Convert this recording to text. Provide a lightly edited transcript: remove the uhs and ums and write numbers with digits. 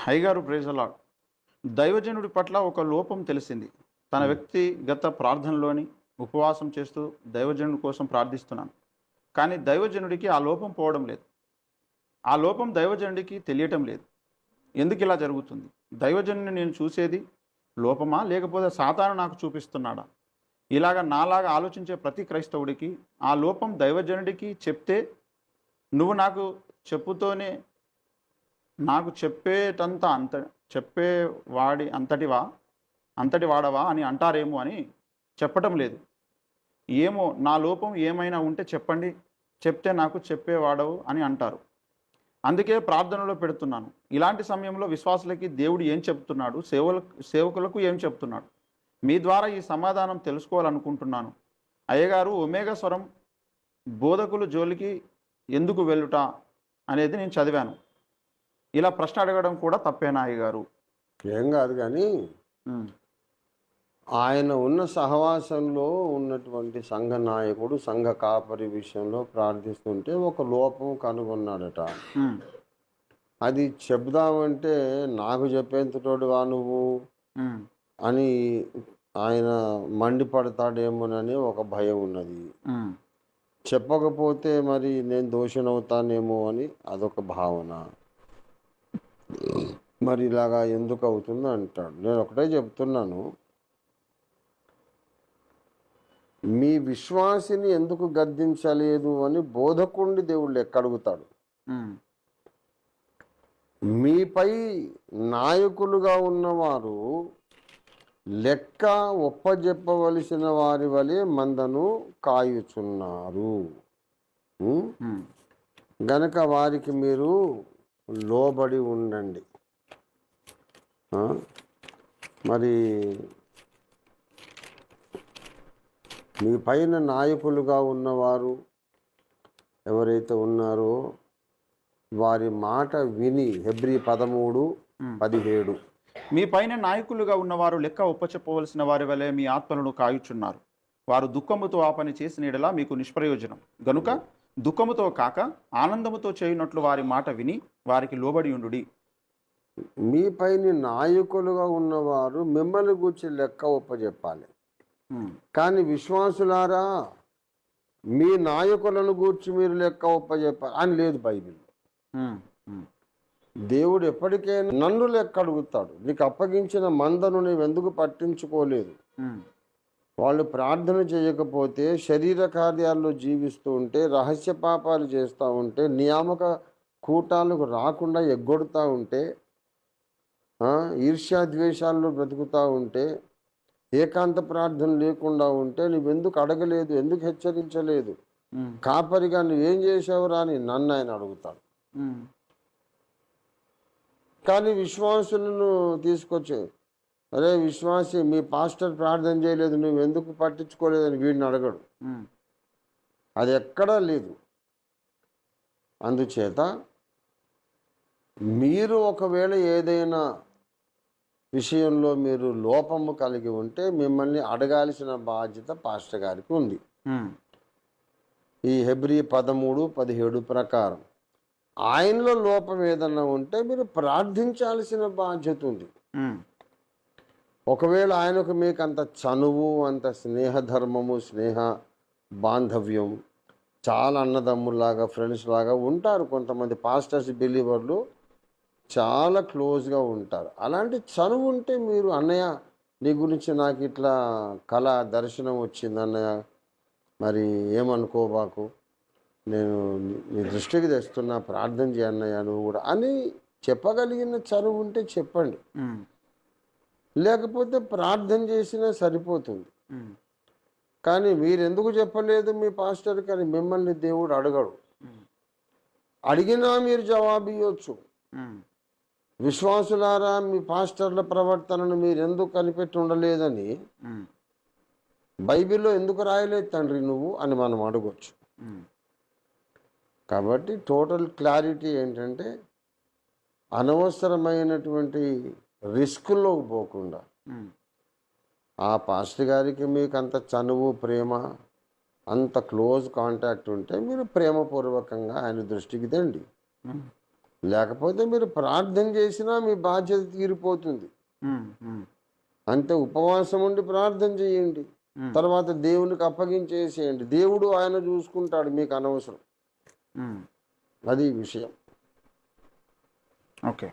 అయ్యగారు ప్రైజ్ అలాడ్. దైవజనుడి పట్ల ఒక లోపం తెలిసింది. తన హ్మ్. వ్యక్తిగత ప్రార్థనలోని ఉపవాసం చేస్తూ దైవజనుడి కోసం ప్రార్థిస్తున్నాను. కానీ దైవజనుడికి ఆ లోపం పోవడం లేదు. ఆ లోపం దైవజనుడికి తెలియటం లేదు. ఎందుకు ఇలా జరుగుతుంది? దైవజనుడిని నేను చూసేది లోపమా? లేకపోతే సాతాను నాకు చూపిస్తున్నాడా? ఇలాగ నాలాగా ఆలోచించే ప్రతి క్రైస్తవుడికి ఆ లోపం దైవజనుడికి చెప్తే, నువ్వు చెప్పుతోనే నాకు చెప్పేటంత చెప్పేవాడి అంతటి వాడవా అని అంటారేమో అని చెప్పటం లేదు. ఏమో నా లోపం ఏమైనా ఉంటే చెప్పండి, చెప్తే నాకు చెప్పేవాడవు అని అంటారు. అందుకే ప్రార్థనలో పెడుతున్నాను. ఇలాంటి సమయంలో విశ్వాసులకి దేవుడు ఏం చెప్తున్నాడు? సేవకులకు ఏం చెప్తున్నాడు? మీ ద్వారా ఈ సమాధానం తెలుసుకోవాలనుకుంటున్నాను. అయ్యగారు, ఒమేగా స్వరం బోధకులు జోలికి ఎందుకు వెళ్ళుట అనేది నేను చదివాను. ఇలా ప్రశ్న అడగడం కూడా తప్పేనా అయ్యగారు? ఏం కాదు కానీ హ్మ్. ఆయన ఉన్న సహవాసంలో ఉన్నటువంటి సంఘ నాయకుడు సంఘ కాపరి విషయంలో ప్రార్థిస్తుంటే ఒక లోపం కనుగొన్నాడట. హ్మ్. అది చెప్దామంటే నాకు చెప్పేంతటోడువా నువ్వు హ్మ్. అని ఆయన మండిపడతాడేమోనని ఒక భయం ఉన్నది. హ్మ్. చెప్పకపోతే మరి నేను దోషినవుతానేమో అని అదొక భావన. మరి ఇలాగా ఎందుకు అవుతుంది అంటాడు. నేను ఒకటే చెప్తున్నాను, మీ విశ్వాసిని ఎందుకు గద్దించలేదు అని బోధకుడిని దేవుడు లెక్క అడుగుతాడు. హ్మ్. మీపై నాయకులుగా ఉన్నవారు లెక్క ఒప్పజెప్పవలసిన వారి వలె మందను కాయుచున్నారు. ఉం? హ్మ్. గనక వారికి మీరు లోబడి ఉండండి. ఆ? మరి మీ పైన నాయకులుగా ఉన్నవారు ఎవరైతే ఉన్నారో వారి మాట విని హెబ్రీ 13:17 మీ పైన నాయకులుగా ఉన్నవారు లెక్క ఒప్పచెప్పవలసిన వారి వలె మీ ఆత్మలను కాయుచున్నారు. వారు దుఃఖముతో ఆ పని చేసిన యెడల మీకు నిష్ప్రయోజనం. గనుక దుఃఖముతో కాక ఆనందముతో చేయునట్లు వారి మాట విని వారికి లోబడి ఉండుడి. మీ పైన నాయకులుగా ఉన్నవారు మిమ్మల్ని గూర్చి లెక్క ఒప్పజెప్పాలి. హ్మ్. కానీ విశ్వాసులారా మీ నాయకులను గూర్చి మీరు లెక్క ఒప్పజెప్పాలి అని లేదు బైబిల్. హ్మ్. హ్మ్. దేవుడు ఎప్పటికైనా నన్ను లెక్క అడుగుతాడు. నీకు అప్పగించిన మందను నీవెందుకు పట్టించుకోలేదు? హ్మ్. వాళ్ళు ప్రార్థన చేయకపోతే, శరీర కార్యాల్లో జీవిస్తూ ఉంటే, రహస్య పాపాలు చేస్తూ ఉంటే, నియామక కూటాలకు రాకుండా ఎగ్గొడుతూ ఉంటే, ఈర్ష్యా ద్వేషాల్లో బ్రతుకుతూ ఉంటే, ఏకాంత ప్రార్థన లేకుండా ఉంటే నువ్వెందుకు అడగలేదు, ఎందుకు హెచ్చరించలేదు, హ్మ్. కాపరిగా నువ్వేం చేసావురా అని నన్ను ఆయన అడుగుతాడు. హ్మ్. కానీ విశ్వాసులను తీసుకొచ్చి, అరే విశ్వాసి మీ పాస్టర్ ప్రార్థన చేయలేదు నువ్వెందుకు పట్టించుకోలేదని వీడిని అడగడు. హ్మ్. అది ఎక్కడా లేదు. అందుచేత మీరు ఒకవేళ ఏదైనా విషయంలో మీరు లోపము కలిగి ఉంటే మిమ్మల్ని అడగాల్సిన బాధ్యత పాస్టర్ గారికి ఉంది. హ్మ్. ఈ హెబ్రీ 13:17 ప్రకారం ఆయనలో లోపం ఏదన్నా ఉంటే మీరు ప్రార్థించాల్సిన బాధ్యత ఉంది. హ్మ్. ఒకవేళ ఆయనకు మీకు అంత చనువు, అంత స్నేహధర్మము, స్నేహ బాంధవ్యం, చాలా అన్నదమ్ములాగా ఫ్రెండ్స్ లాగా ఉంటారు. కొంతమంది పాస్టర్స్ బిలీవర్లు చాలా క్లోజ్గా ఉంటారు. అలాంటి చనువు ఉంటే మీరు, అన్నయ్య నీ గురించి నాకు ఇట్లా కళ దర్శనం వచ్చింది అన్నయ్య, మరి ఏమనుకోబాకు, నేను నీ దృష్టికి తెస్తున్నా, ప్రార్థన చేయన్నయ్య నువ్వు కూడా అని చెప్పగలిగిన చనువు ఉంటే చెప్పండి. హ్మ్. లేకపోతే ప్రార్థన చేసినా సరిపోతుంది. హ్మ్. కానీ మీరెందుకు చెప్పలేదు మీ పాస్టర్ కానీ మిమ్మల్ని దేవుడు అడగడు. హ్మ్. అడిగినా మీరు జవాబు ఇవ్వచ్చు. హ్మ్. విశ్వాసులారా మీ పాస్టర్ల ప్రవర్తనను మీరు ఎందుకు కనిపెట్టి ఉండలేదని హ్మ్. బైబిల్లో ఎందుకు రాయలేదు తండ్రి నువ్వు అని మనం అడగొచ్చు. హ్మ్. కాబట్టి టోటల్ క్లారిటీ ఏంటంటే అనవసరమైనటువంటి రిస్కుల్లోకి పోకుండా హ్మ్. ఆ పాస్టర్ గారికి మీకు అంత చనువు, ప్రేమ, అంత క్లోజ్ కాంటాక్ట్ ఉంటే మీరు ప్రేమపూర్వకంగా ఆయన దృష్టికి తండి. హ్మ్. లేకపోతే మీరు ప్రార్థన చేసినా మీ బాధ్యత తీరిపోతుంది. అంతే, ఉపవాసం ఉండి ప్రార్థన చేయండి, తర్వాత దేవునికి అప్పగించేసేయండి. దేవుడు ఆయన చూసుకుంటాడు, మీకు అనవసరం. అది విషయం. ఓకే.